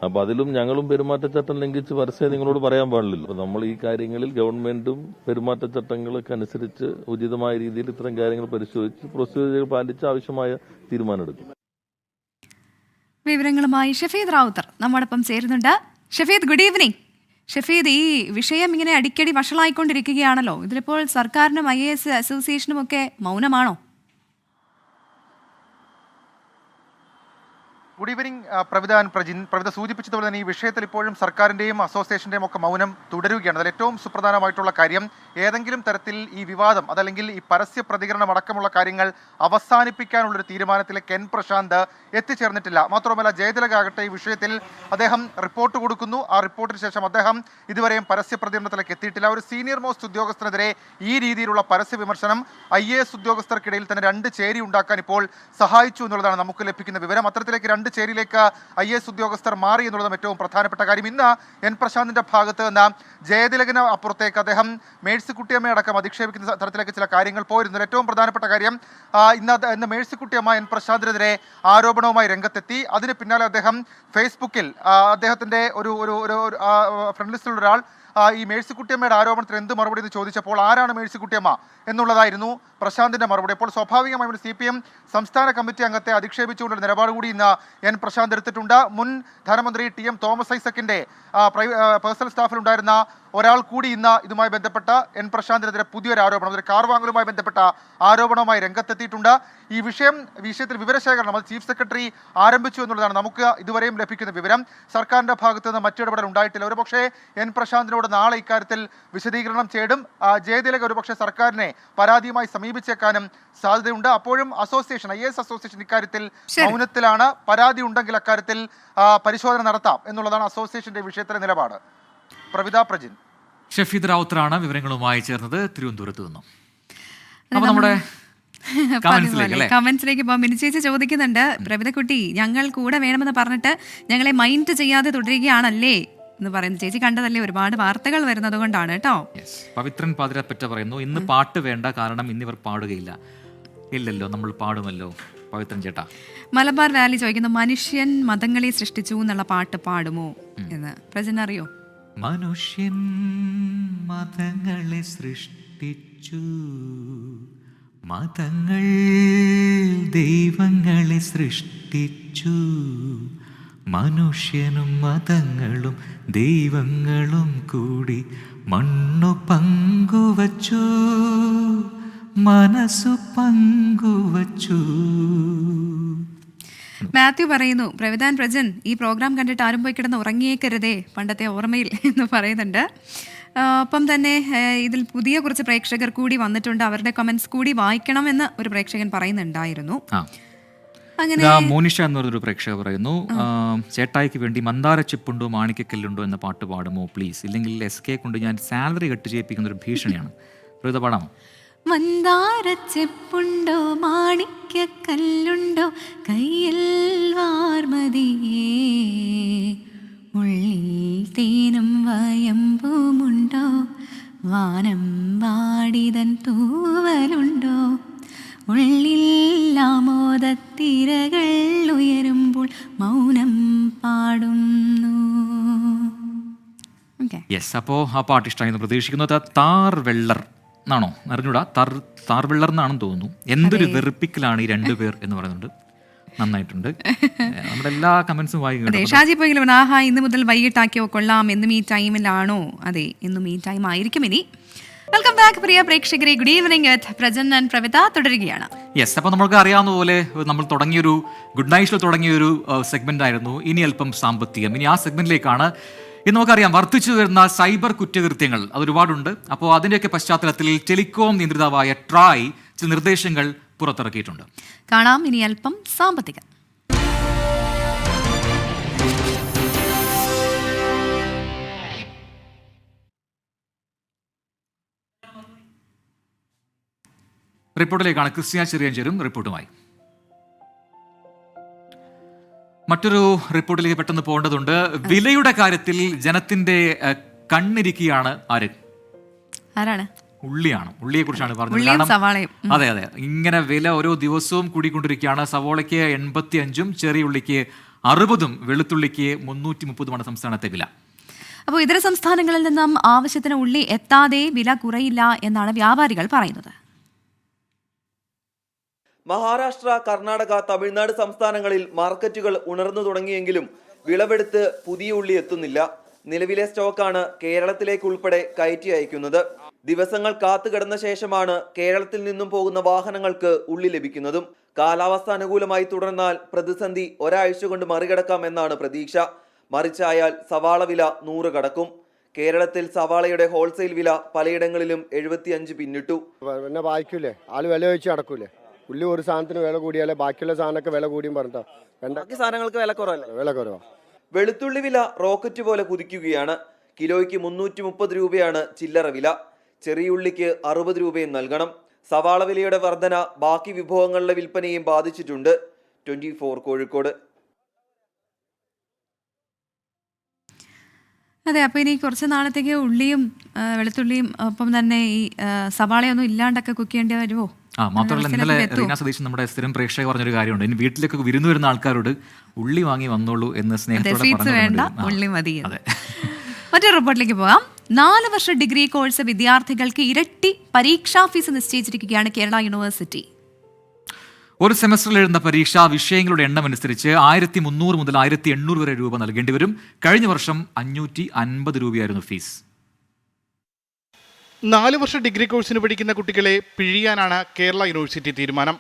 അപ്പൊ അതിലും ഞങ്ങളും പെരുമാറ്റച്ചട്ടം ലംഘിച്ച് പരസ്യം നിങ്ങളോട് പറയാൻ പാടില്ലല്ലോ. അപ്പൊ നമ്മൾ ഈ കാര്യങ്ങളിൽ ഗവൺമെന്റും പെരുമാറ്റച്ചട്ടങ്ങൾക്ക് അനുസരിച്ച് ഉചിതമായ രീതിയിൽ ഇത്തരം കാര്യങ്ങൾ പരിശോധിച്ച് പ്രൊസീജിയർ പാലിച്ച് ആവശ്യമായ തീരുമാനമെടുക്കും. വിവരങ്ങളുമായി ഷഫീദ് റാവുത്തർ നമ്മോടൊപ്പം ചേരുന്നുണ്ട്. Shafeed, good evening. ഷഫീദ്, ഈ വിഷയം ഇങ്ങനെ അടിക്കടി വഷളായിക്കൊണ്ടിരിക്കുകയാണല്ലോ. ഇതിലിപ്പോൾ സർക്കാരിനും IAS അസോസിയേഷനും ഒക്കെ മൗനമാണോ? ഗുഡ് ഈവനിങ് പ്രവിധ സൂചിപ്പിച്ചതുപോലെ തന്നെ ഈ വിഷയത്തിൽ ഇപ്പോഴും സർക്കാരിൻ്റെയും അസോസിയേഷൻ്റെയും ഒക്കെ മൗനം തുടരുകയാണ്. അതിൽ ഏറ്റവും സുപ്രധാനമായിട്ടുള്ള കാര്യം, ഏതെങ്കിലും തരത്തിൽ ഈ വിവാദം അതല്ലെങ്കിൽ ഈ പരസ്യ പ്രതികരണം അടക്കമുള്ള കാര്യങ്ങൾ അവസാനിപ്പിക്കാനുള്ളൊരു തീരുമാനത്തിലേക്ക് N പ്രശാന്ത് എത്തിച്ചേർന്നിട്ടില്ല. മാത്രമല്ല, ജയതിലകാകട്ടെ ഈ വിഷയത്തിൽ അദ്ദേഹം റിപ്പോർട്ട് കൊടുക്കുന്നു. ആ റിപ്പോർട്ടിന് ശേഷം അദ്ദേഹം ഇതുവരെയും പരസ്യ പ്രതികരണത്തിലേക്ക് എത്തിയിട്ടില്ല. ഒരു സീനിയർ മോസ്റ്റ് ഉദ്യോഗസ്ഥനെതിരെ ഈ രീതിയിലുള്ള പരസ്യ വിമർശനം IAS ഉദ്യോഗസ്ഥർക്കിടയിൽ തന്നെ 2 ചേരി ഉണ്ടാക്കാൻ ഇപ്പോൾ സഹായിച്ചു എന്നുള്ളതാണ് നമുക്ക് ലഭിക്കുന്ന വിവരം. അത്തരത്തിലേക്ക് 2 ചേരിയിലേക്ക് IAS ഉദ്യോഗസ്ഥർ മാറി എന്നുള്ളതും ഏറ്റവും പ്രധാനപ്പെട്ട കാര്യം. ഇന്ന് N പ്രശാന്തിന്റെ ഭാഗത്ത് നിന്ന് ജയതിലകന് അപ്പുറത്തേക്ക് അദ്ദേഹം മേഴ്സിക്കുട്ടിയമ്മയെ അടക്കം അധിക്ഷേപിക്കുന്ന തരത്തിലേക്ക് ചില കാര്യങ്ങൾ പോയിരുന്നു. ഏറ്റവും പ്രധാനപ്പെട്ട കാര്യം, ഇന്ന് മേഴ്സിക്കുട്ടിയമ്മ N പ്രശാന്തിനെതിരെ ആരോപണവുമായി രംഗത്തെത്തി. അതിന് പിന്നാലെ അദ്ദേഹം ഫേസ്ബുക്കിൽ അദ്ദേഹത്തിന്റെ ഒരു ഫ്രണ്ട് ലിസ്റ്റിലുള്ള ഒരാൾ ഈ മേഴ്സിക്കുട്ടിയമ്മയുടെ ആരോപണത്തിന് എന്ത് മറുപടി എന്ന് ചോദിച്ചപ്പോൾ ആരാണ് മേഴ്സിക്കുട്ടിയമ്മ എന്നുള്ളതായിരുന്നു പ്രശാന്തിന്റെ മറുപടി. അപ്പോൾ സ്വാഭാവികമായും CPM സംസ്ഥാന കമ്മിറ്റി അംഗത്തെ അധിക്ഷേപിച്ചുകൊണ്ടൊരു നിലപാട് കൂടി ഇന്ന് N പ്രശാന്ത് എടുത്തിട്ടുണ്ട്. മുൻ ധനമന്ത്രി TM തോമസ് ഐസക്കിന്റെ പേഴ്സണൽ സ്റ്റാഫിലുണ്ടായിരുന്ന ഒരാൾ കൂടി ഇന്ന് ഇതുമായി ബന്ധപ്പെട്ട N പ്രശാന്തിനെതിരെ പുതിയൊരു ആരോപണം, ഒരു കാർ വാങ്ങലുമായി ബന്ധപ്പെട്ട ആരോപണവുമായി രംഗത്തെത്തിയിട്ടുണ്ട്. ഈ വിഷയത്തിൽ വിവരശേഖരണം അത് ചീഫ് സെക്രട്ടറി ആരംഭിച്ചു എന്നുള്ളതാണ് നമുക്ക് ഇതുവരെയും ലഭിക്കുന്ന വിവരം. സർക്കാരിന്റെ ഭാഗത്ത് നിന്ന് മറ്റിടപെടൽ ഉണ്ടായിട്ടില്ല. ഒരുപക്ഷെ N പ്രശാന്തിനോട് നാളെ ഇക്കാര്യത്തിൽ വിശദീകരണം തേടും. ജയതിലക ഒരുപക്ഷെ സർക്കാരിനെ പരാതിയുമായി സമീപിച്ചേക്കാനും സാധ്യതയുണ്ട്. അപ്പോഴും അസോസിയേഷൻ IAS അസോസിയേഷൻ ഇക്കാര്യത്തിൽ മൗനത്തിലാണ്. പരാതി ഉണ്ടെങ്കിൽ അക്കാര്യത്തിൽ പരിശോധന നടത്താം എന്നുള്ളതാണ് അസോസിയേഷന്റെ വിഷയത്തിലെ നിലപാട്. പ്രജിൻ. ഷഫീദ് റാവുത്തറാണ് വിവരങ്ങളുമായി ചേർന്നത് തിരുവനന്തപുരത്ത് നിന്നും. അപ്പോൾ നമ്മുടെ കമന്റ്സിലേക്ക് പോകാം. മിനി ചേച്ചി ചോദിക്കുന്നുണ്ട്, പ്രവിധക്കുട്ടി ഞങ്ങൾ കൂടെ വേണമെന്ന് പറഞ്ഞിട്ട് ഞങ്ങളെ മൈൻഡ് ചെയ്യാതെ തുടരുകയാണല്ലേ എന്ന് പറയുന്നത്. ചേച്ചി കണ്ടതല്ലേ, ഒരുപാട് വാർത്തകൾ വരുന്നത് കൊണ്ടാണ് കേട്ടോ. പവിത്രൻ പാതിരപ്പറ്റ പറയുന്നു, ഇന്ന് പാട്ട് വേണ്ട, കാരണം ഇന്നിവർ പാടുകയില്ല. ഇല്ലല്ലോ, നമ്മൾ പാടുമല്ലോ. പവിത്രൻ ചേട്ടാ. മലബാർ വാലി ചോദിക്കുന്നു, മനുഷ്യൻ മതങ്ങളെ സൃഷ്ടിച്ചു എന്നുള്ള പാട്ട് പാടുമോ എന്ന്. പ്രജൻ അറിയോ? മനുഷ്യൻ മതങ്ങളെ സൃഷ്ടിച്ചു, മതങ്ങൾ ദൈവങ്ങളെ സൃഷ്ടിച്ചു, മനുഷ്യനും മതങ്ങളും ദൈവങ്ങളും കൂടി മണ്ണു പങ്കുവച്ചു, മനസ്സു പങ്കുവച്ചു. മാത്യു പറയുന്നു, പ്രവിധാൻ പ്രജൻ ഈ പ്രോഗ്രാം കണ്ടിട്ട് ആരും പോയി കിടന്ന് ഉറങ്ങിയേക്കരുതേ പണ്ടത്തെ ഓർമ്മയിൽ എന്ന് പറയുന്നുണ്ട്. ഒപ്പം തന്നെ ഇതിൽ പുതിയ കുറച്ച് പ്രേക്ഷകർ കൂടി വന്നിട്ടുണ്ട്. അവരുടെ കമന്റ്സ് കൂടി വായിക്കണമെന്ന് ഒരു പ്രേക്ഷകൻ പറയുന്നുണ്ടായിരുന്നു. അങ്ങനെ മോനിഷ എന്ന് പറഞ്ഞൊരു പ്രേക്ഷകർ പറയുന്നു, ചേട്ടായിക്ക് വേണ്ടി മന്ദാര ചിപ്പുണ്ടോ മാണിക്കക്കല്ലുണ്ടോ എന്ന പാട്ട് പാടുമോ പ്ലീസ്, ഇല്ലെങ്കിൽ SK കൊണ്ട് ഞാൻ സാലറി കട്ട് ചെയ്യിപ്പിക്കുന്ന ഒരു ഭീഷണിയാണ്. പ്രവിധ പാടാമോ? മന്ദാരച്ചെപ്പുണ്ടോ മാണിക്കക്കല്ലുണ്ടോ കയ്യിൽ വാർമതിയേ, ഉള്ളിൽ തേനും വയമ്പുമുണ്ടോ, വാനം വാടിതൻ തൂവലുണ്ടോ, ഉള്ളിൽ ആമോദത്തിരകൾ ഉയരുമ്പോൾ മൗനം പാടുന്നു. യെസ്, അപ്പോൾ ആ പാട്ട് ഇഷ്ടമായിരുന്നു പ്രതീക്ഷിക്കുന്നത്. താർ വെള്ളർ എന്നാണോ അറിഞ്ഞൂടാ, താർ വെള്ളർ എന്നാണെന്ന് തോന്നുന്നു. എന്തൊരു വെറുപ്പിക്കലാണ് ഈ രണ്ടുപേർ എന്ന് പറയുന്നുണ്ട്. നന്നായിട്ടുണ്ട്. നമ്മുടെ എല്ലാ കമന്റ്സും വായിക്കും. ഷാജി പോയെങ്കിലും ആഹാ ഇന്ന് മുതൽ വൈകിട്ടാക്കിയോ കൊള്ളാം, എന്നും ഈ ടൈമിലാണോ? അതെ, എന്നും ഈ ടൈം ആയിരിക്കും ഇനി. വെൽക്കം ബാക്ക് പ്രിയ പ്രേക്ഷകരെ. Good evening with Prajan and Pravitha തുടരുകയാണ്. യെസ്, അപ്പോൾ നമുക്ക് അറിയാവുന്ന പോലെ നമ്മൾ തുടങ്ങിയൊരു ഗുഡ് നൈറ്റിൽ തുടങ്ങിയൊരു സെഗ്മെന്റ് ആയിരുന്നു ഇനി അല്പം സാമ്പത്തികം. ഇനി ആ സെഗ്മെന്റിലേക്കാണ്. ഇന്ന് നമുക്കറിയാം വർദ്ധിച്ചു വരുന്ന സൈബർ കുറ്റകൃത്യങ്ങൾ അതൊരുപാടുണ്ട്. അപ്പോൾ അതിൻ്റെയൊക്കെ പശ്ചാത്തലത്തിൽ ടെലികോം നിയന്ത്രിതാവായ ട്രായ് ചില നിർദ്ദേശങ്ങൾ പുറത്തിറക്കിയിട്ടുണ്ട്. കാണാം ഇനി അല്പം സാമ്പത്തികം. റിപ്പോർട്ടിലേക്കാണ് ക്രിസ്ത്യാൻ ചെറിയഞ്ചേരും റിപ്പോർട്ടുമായി. മറ്റൊരു റിപ്പോർട്ടിലേക്ക് പെട്ടെന്ന് പോകേണ്ടതുണ്ട്. വിലയുടെ കാര്യത്തിൽ ജനത്തിന്റെ കണ്ണിരിക്കുകയാണ് ആരാണ്? ഉള്ളിയാണ്. ഉള്ളിയെ കുറിച്ചാണ് പറഞ്ഞത്. അതെ, ഇങ്ങനെ വില ഓരോ ദിവസവും കൂടിക്കൊണ്ടിരിക്കുകയാണ്. സവോളയ്ക്ക് 85, ചെറിയ ഉള്ളിക്ക് 60, വെളുത്തുള്ളിക്ക് 330 സംസ്ഥാനത്തെ വില. അപ്പോൾ ഇതര സംസ്ഥാനങ്ങളിൽ നിന്നും ആവശ്യത്തിന് ഉള്ളി എത്താതെ വില കുറയില്ല എന്നാണ് വ്യാപാരികൾ പറയുന്നത്. മഹാരാഷ്ട്ര, കർണാടക, തമിഴ്നാട് സംസ്ഥാനങ്ങളിൽ മാർക്കറ്റുകൾ ഉണർന്നു തുടങ്ങിയെങ്കിലും വിളവെടുത്ത് പുതിയ ഉള്ളി എത്തുന്നില്ല. നിലവിലെ സ്റ്റോക്കാണ് കേരളത്തിലേക്ക് ഉൾപ്പെടെ കയറ്റി അയക്കുന്നത്. ദിവസങ്ങൾ കാത്തുകിടന്ന ശേഷമാണ് കേരളത്തിൽ നിന്നും പോകുന്ന വാഹനങ്ങൾക്ക് ഉള്ളി ലഭിക്കുന്നതും. കാലാവസ്ഥ അനുകൂലമായി തുടർന്നാൽ പ്രതിസന്ധി ഒരാഴ്ച കൊണ്ട് മറികടക്കാമെന്നാണ് പ്രതീക്ഷ. മറിച്ചായാൽ സവാള വില 100 കടക്കും. കേരളത്തിൽ സവാളയുടെ ഹോൾസെയിൽ വില പലയിടങ്ങളിലും 75 പിന്നിട്ടു. പിന്നെ വായിക്കൂലേ, ആള് വില വെച്ച് നടക്കൂലേ. ഉള്ളി ഒരു സാധനത്തിന് വില കൂടിയാലേ ബാക്കിയുള്ള സാധനമൊക്കെ വില കൂടിയും പറഞ്ഞാ ബാക്കി സാധനങ്ങൾക്ക് വില കുറവല്ലേ? വില കുറവാ. വെളുത്തുള്ളി വില റോക്കറ്റ് പോലെ കുതിക്കുകയാണ്. കിലോയ്ക്ക് 330 രൂപയാണ് ചില്ലറ വില. ചെറിയ ഉള്ളിക്ക് 60 രൂപയും നൽകണം. സവാള വിലയുടെ വർധന ബാക്കി വിഭവങ്ങളുടെ വിൽപ്പനയും ബാധിച്ചിട്ടുണ്ട്. 24 കോഴിക്കോട്. അതെ, അപ്പോൾ ഇനി കുറച്ച് നാളത്തേക്ക് ഉള്ളിയും വെളുത്തുള്ളിയും ഒപ്പം തന്നെ ഈ സവാളയൊന്നും ഇല്ലാണ്ടൊക്കെ കുക്ക് ചെയ്യേണ്ടി വരുമോ? മാത്രമല്ല ഇന്നലെ റീന സതീശൻ നമ്മുടെ സ്ഥിരം പ്രേക്ഷക പറഞ്ഞൊരു കാര്യമുണ്ട്. ഇനി വീട്ടിലേക്ക് വിരുന്ന് വരുന്ന ആൾക്കാരോട് ഉള്ളി വാങ്ങി വന്നോളൂ എന്ന് സ്നേഹത്തോടെ വേണ്ട, ഉള്ളി മതി. മറ്റൊരു റിപ്പോർട്ടിലേക്ക് പോകാം. 4 വർഷ ഡിഗ്രി കോഴ്സ് വിദ്യാർത്ഥികൾക്ക് ഇരട്ടി പരീക്ഷാ ഫീസ് നിശ്ചയിച്ചിരിക്കുകയാണ് കേരള യൂണിവേഴ്സിറ്റി. ഒരു സെമസ്റ്ററിൽ എഴുതുന്ന പരീക്ഷാ വിഷയങ്ങളുടെ എണ്ണം അനുസരിച്ച് 1300 മുതൽ 1800 വരെ രൂപ നൽകേണ്ടി വരും. കഴിഞ്ഞ വർഷം 550 രൂപയായിരുന്നു ഫീസ്. 4 വർഷ ഡിഗ്രി കോഴ്സിന് പഠിക്കുന്ന കുട്ടികളെ പിഴിയാനാണ് കേരള യൂണിവേഴ്സിറ്റി തീരുമാനം.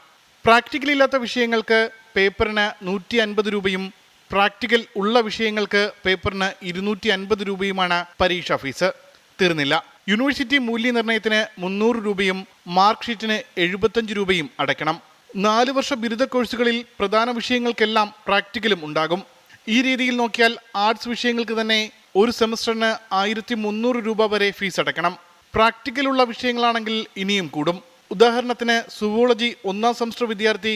പ്രാക്ടിക്കൽ ഇല്ലാത്ത വിഷയങ്ങൾക്ക് പേപ്പറിന് 150 രൂപയും പ്രാക്ടിക്കൽ ഉള്ള വിഷയങ്ങൾക്ക് പേപ്പറിന് 250 രൂപയുമാണ് പരീക്ഷാ ഫീസ്. തീർന്നില്ല. യൂണിവേഴ്സിറ്റി മൂല്യനിർണ്ണയത്തിന് 300 രൂപയും മാർക്ക് ഷീറ്റിന് 75 രൂപയും അടയ്ക്കണം. 4 വർഷ ബിരുദ കോഴ്സുകളിൽ പ്രധാന വിഷയങ്ങൾക്കെല്ലാം പ്രാക്ടിക്കലും ഉണ്ടാകും. ഈ രീതിയിൽ നോക്കിയാൽ ആർട്സ് വിഷയങ്ങൾക്ക് തന്നെ ഒരു സെമസ്റ്ററിന് 1300 രൂപ വരെ ഫീസ് അടയ്ക്കണം. പ്രാക്ടിക്കലുള്ള വിഷയങ്ങളാണെങ്കിൽ ഇനിയും കൂടും. ഉദാഹരണത്തിന് സുവോളജി 1ാം സെമസ്റ്റർ വിദ്യാർത്ഥി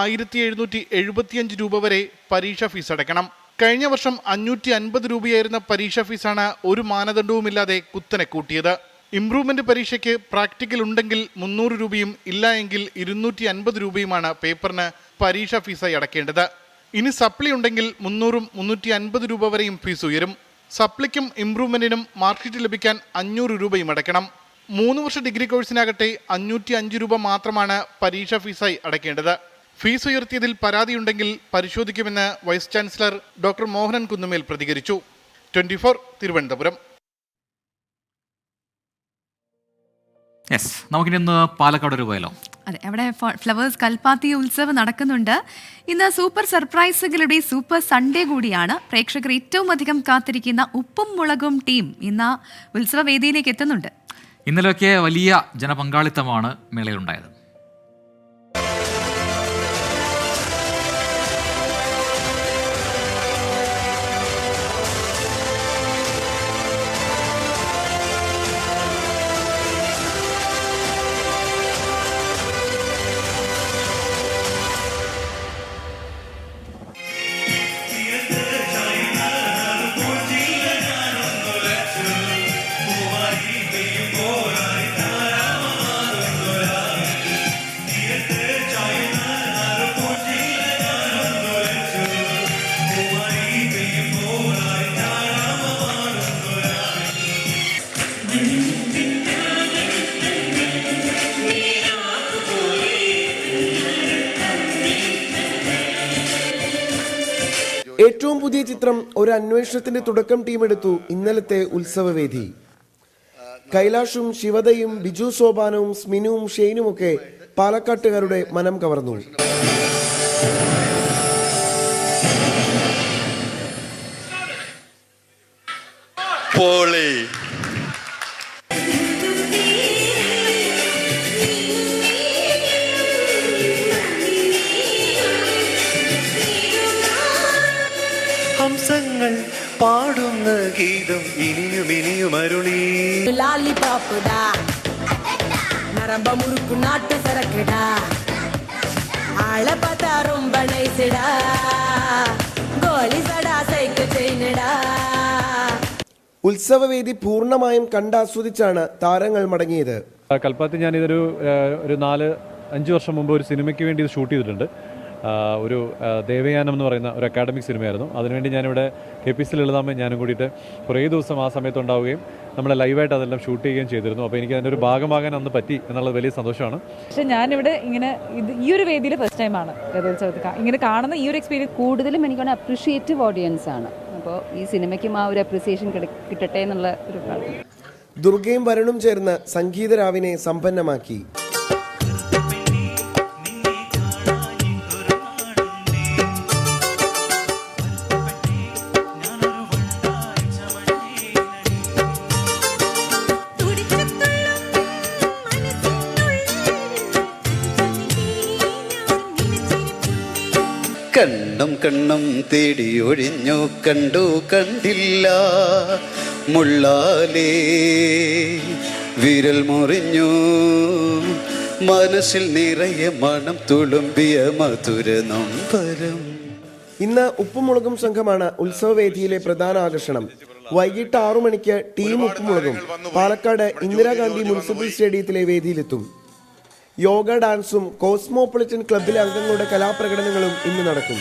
1775 രൂപ വരെ പരീക്ഷാ ഫീസ് അടയ്ക്കണം. കഴിഞ്ഞ വർഷം 550 രൂപയായിരുന്ന പരീക്ഷാ ഫീസാണ് ഒരു മാനദണ്ഡവുമില്ലാതെ കുത്തനെ കൂട്ടിയത്. ഇംപ്രൂവ്മെന്റ് പരീക്ഷയ്ക്ക് പ്രാക്ടിക്കൽ ഉണ്ടെങ്കിൽ 300 രൂപയും ഇല്ല എങ്കിൽ 250 രൂപയുമാണ് പേപ്പറിന് പരീക്ഷാ ഫീസായി അടക്കേണ്ടത്. ഇനി സപ്ലി ഉണ്ടെങ്കിൽ 300-ഉം 350 രൂപ വരെയും ഫീസ് ഉയരും. സപ്ലിക്കും ഇംപ്രൂവ്മെന്റിനും മാർക്ക്ഷീറ്റ് ലഭിക്കാൻ 500 രൂപയും അടയ്ക്കണം. 3 വർഷ ഡിഗ്രി കോഴ്സിനാകട്ടെ 505 രൂപ മാത്രമാണ് പരീക്ഷാ ഫീസായി അടയ്ക്കേണ്ടത്. ഫീസ് ഉയർത്തിയതിൽ പരാതിയുണ്ടെങ്കിൽ പരിശോധിക്കുമെന്ന് വൈസ് ചാൻസലർ ഡോക്ടർ മോഹനൻ കുന്നുമേൽ പ്രതികരിച്ചു. 24 തിരുവനന്തപുരം. നമുക്കിനി ഒന്ന് പാലക്കാട് ഒരു പോയാലോ? അതെ, അവിടെ ഫ്ലവേഴ്സ് കൽപ്പാത്തി ഉത്സവം നടക്കുന്നുണ്ട്. ഇന്ന് സൂപ്പർ സർപ്രൈസുകളുടെ സൂപ്പർ സൺഡേ കൂടിയാണ്. പ്രേക്ഷകർ ഏറ്റവും അധികം കാത്തിരിക്കുന്ന ഉപ്പും മുളകും ടീം ഇന്ന് ഉത്സവവേദിയിലേക്ക് എത്തുന്നുണ്ട്. ഇന്നലെയൊക്കെ വലിയ ജനപങ്കാളിത്തമാണ് മേളയിലുണ്ടായത്. ഏറ്റവും പുതിയ ചിത്രം ഒരു അന്വേഷണത്തിന്റെ തുടക്കം ടീമെടുത്തു ഇന്നലത്തെ ഉത്സവവേദി. കൈലാഷും ശിവതയും ബിജു സോപാനവും സ്മിനുവും ഷെയ്നുമൊക്കെ പാലക്കാട്ടുകാരുടെ മനം കവർന്നു. ഹംസങ്ങൾ പാടുന്ന ഗീതം ഇനിയും ഇനിയും അരുളി. നരമ്പ മുറുക്കു നാട്ടു സരക്കടാ ആള പത്താ ரொம்ப നൈസടാ ഗോലി സടാ സൈക്ക് ചെയ്നടാ. ഉത്സവവേദി പൂർണ്ണമായും കണ്ടാസ്വദിച്ചാണ് താരങ്ങൾ മടങ്ങിയത്. കൽപ്പാത്തി ഞാനിതൊരു 4-5 വർഷം മുമ്പ് ഒരു സിനിമയ്ക്ക് വേണ്ടി ഇത് ഷൂട്ട് ചെയ്തിട്ടുണ്ട്. ഒരു ദേവയാനം എന്ന് പറയുന്ന ഒരു അക്കാഡമിക് സിനിമയായിരുന്നു. അതിനുവേണ്ടി ഞാനിവിടെ KPC ലളിതാമ്മയും ഞാനും കൂടിയിട്ട് കുറേ ദിവസം ആ സമയത്ത് ഉണ്ടാവുകയും നമ്മൾ ലൈവായിട്ട് അതെല്ലാം ഷൂട്ട് ചെയ്യുകയും ചെയ്തിരുന്നു. അപ്പോൾ എനിക്ക് അതിൻ്റെ ഒരു ഭാഗമാകാൻ അന്ന് പറ്റി എന്നുള്ളത് വലിയ സന്തോഷമാണ്. പക്ഷേ ഞാനിവിടെ ഇങ്ങനെ ഈ ഒരു വേദിയിൽ ഫസ്റ്റ് ടൈമാണ് രഥോത്സവത്തിൽ ഇങ്ങനെ കാണുന്ന ഈ ഒരു എക്സ്പീരിയൻസ്. കൂടുതലും എനിക്കാണ് അപ്രിഷിയേറ്റീവ് ഓഡിയൻസ് ആണ്. അപ്പോൾ ഈ സിനിമയ്ക്കും ആ ഒരു അപ്രിസിയേഷൻ കിട്ടട്ടെ എന്നുള്ള ഒരു പ്രാർത്ഥന. ദുർഗയും വരുണും ചേർന്ന് സംഗീതരാവിനെ സമ്പന്നമാക്കി. കണ്ണും കണ്ണും തേടി ഒഴിഞ്ഞു കണ്ടു കണ്ടില്ല മുള്ളാലേ വിരൽ മുറിഞ്ഞു മനസ്സിൽ നിറയെ മണം തുളുമ്പിയ മധുര നൊമ്പരം. ഇന്ന് ഉപ്പുമുളകും സംഘമാണ് ഉത്സവവേദിയിലെ പ്രധാന ആകർഷണം. വൈകിട്ട് 6 മണിക്ക് ടീം ഉപ്പുമുളകും പാലക്കാട് ഇന്ദിരാഗാന്ധി മുനിസിപ്പൽ സ്റ്റേഡിയത്തിലെ വേദിയിലെത്തും. യോഗ ഡാൻസും കോസ്മോപൊളിറ്റൻ ക്ലബിലെ അംഗങ്ങളുടെ കലാപ്രകടനങ്ങളും ഇന്ന് നടക്കും.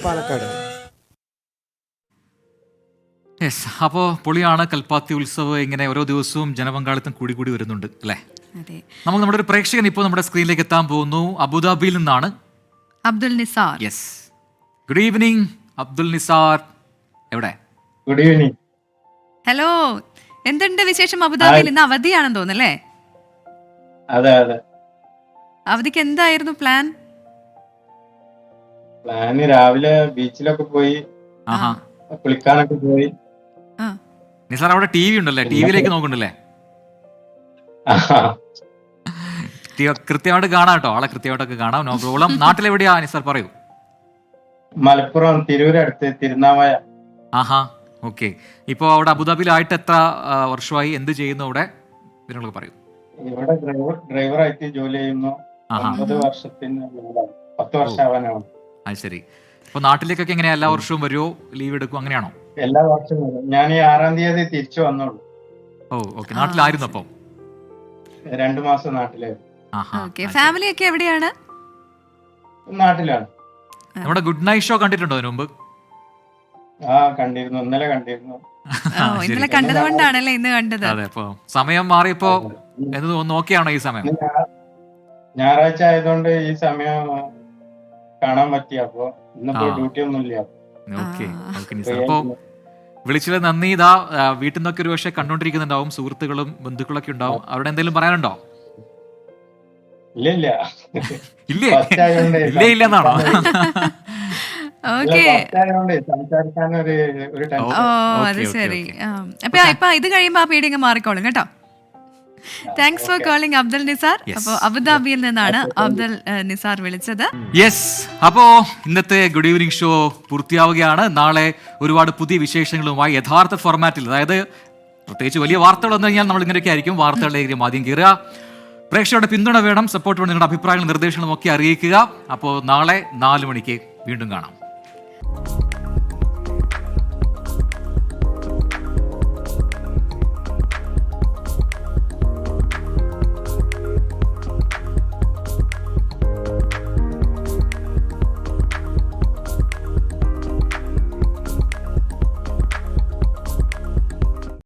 പാലക്കാട്. അപ്പോൾ പൊളിയാണ് കൽപ്പാത്തി ഉത്സവം. ഇങ്ങനെ ഓരോ ദിവസവും ജനപങ്കാളിത്തം കൂടി വരുന്നുണ്ട് അല്ലേ? നമ്മൾ നമ്മുടെ ഒരു പ്രേക്ഷകൻ ഇപ്പോൾ നമ്മുടെ സ്ക്രീനിലേക്ക് എത്താൻ പോകുന്നു. അബുദാബിയിൽ നിന്നാണ് Abdul Nisar. Yes, good evening Abdul Nisar. എവിടെ? Good evening. ഹലോ, എന്തുണ്ട് വിശേഷം? അബുദാബിയിൽ ഇന്ന് അവധിയാണെന്ന് തോന്നുന്നല്ലേ? അതെ അതെ. അവധിക്ക് എന്തായിരുന്നു പ്ലാൻ? രാവിലെ ബീച്ചിലൊക്കെ പോയി കുളിക്കാനൊക്കെ പോയി. നിസാർ അവിടെ TV ഉണ്ടല്ലേ? ടിവിയിലേക്ക് നോക്കണ്ടല്ലേ? കൃത്യമായിട്ട് കാണാം കേട്ടോ, ആളെ കൃത്യമായിട്ടൊക്കെ കാണാം. No problem. നാട്ടിലെവിടെയാ നിസാർ, പറയൂ. മലപ്പുറം തിരൂരടുത്ത് തിരുനാവായ. ഓക്കെ. ഇപ്പൊ അവിടെ അബുദാബിയിലായിട്ട് എത്ര വർഷമായി? എന്ത് ചെയ്യുന്നു അവിടെ? ഇതിനൊക്കെ പറയൂ. ഇവിടെ ഡ്രൈവറായിട്ട് ജോലി ചെയ്യുന്നു. 9 വർഷത്തിന് മേലാണ്. 10 വർഷമാവാനാണ്. അത് ശരി. അപ്പൊ നാട്ടിലേക്കൊക്കെ എങ്ങനെയാ, എല്ലാ വർഷവും വരുമോ, ലീവ് എടുക്കും, അങ്ങനെയാണോ? എല്ലാ വർഷവും വരും. ഞാൻ ഈ 6-ാം തീയതി തിരിച്ചു വന്നോളൂ. ഓ ഓക്കെ. നാട്ടിലായിരുന്നു അപ്പം? 2 മാസം നാട്ടിലായിരുന്നു. ഓക്കെ. ഫാമിലി ഒക്കെ എവിടെയാണ്? നാട്ടിലാണ്. നമ്മുടെ ഗുഡ് നൈറ്റ് ഷോ കണ്ടിട്ടുണ്ടോ അതിനു മുമ്പ്? കണ്ടിരുന്നു, ഇന്നലെ കണ്ടിരുന്നു. ഇന്നലെ കണ്ടതുകൊണ്ടാണല്ലേ ഇന്ന് കണ്ടത്. അതെ. അപ്പൊ സമയം മാറിയപ്പോ എന്ന് നോക്കിയാണോ ഈ സമയം? ഞായറാഴ്ച ആയതുകൊണ്ട് ഈ സമയം കാണാൻ പറ്റി. അപ്പൊ ഇന്നിപ്പോ ഡ്യൂട്ടി ഒന്നും ഇല്ല. ഓക്കെ. അപ്പൊ വിളിച്ചത് നന്ദി. ഇതാ വീട്ടിൽ നിന്നൊക്കെ ഒരു പക്ഷേ കണ്ടോണ്ടിരിക്കുന്നുണ്ടാവും, സുഹൃത്തുക്കളും ബന്ധുക്കളൊക്കെ ഉണ്ടാവും. അവരുടെ എന്തെങ്കിലും പറയാനുണ്ടോ? ഇല്ല എന്നാണോ? ഓക്കെ. സംസാരിക്കാൻ ഒരു ഓ അത് ശരി. അപ്പൊ ഇത് കഴിയുമ്പോ ആ പേടിങ്ങ് മാറിക്കോളും കേട്ടോ. Thanks for calling Abdul Nisar. അപ്പോൾ അബുദാബിയിൽ നിന്നാണ് അബ്ദുൽ നിസാർ വിളിച്ചത്. യെസ്. അപ്പോ ഇന്നത്തെ ഗുഡ് ഈവനിങ് ഷോ പൂർത്തിയാവുകയാണ്. നാളെ ഒരുപാട് പുതിയ വിശേഷങ്ങളുമായി യഥാർത്ഥ ഫോർമാറ്റിൽ, അതായത് പ്രത്യേകിച്ച് വലിയ വാർത്തകൾ വന്നു കഴിഞ്ഞാൽ നമ്മൾ ഇങ്ങനെയൊക്കെ ആയിരിക്കും വാർത്തകളിലേക്ക് ആദ്യം കയറുക. പ്രേക്ഷകരുടെ പിന്തുണ വേണം, സപ്പോർട്ട് വേണം. നിങ്ങളുടെ അഭിപ്രായങ്ങളും നിർദ്ദേശങ്ങളും ഒക്കെ അറിയിക്കുക. അപ്പോൾ നാളെ 4 മണിക്ക് വീണ്ടും കാണാം.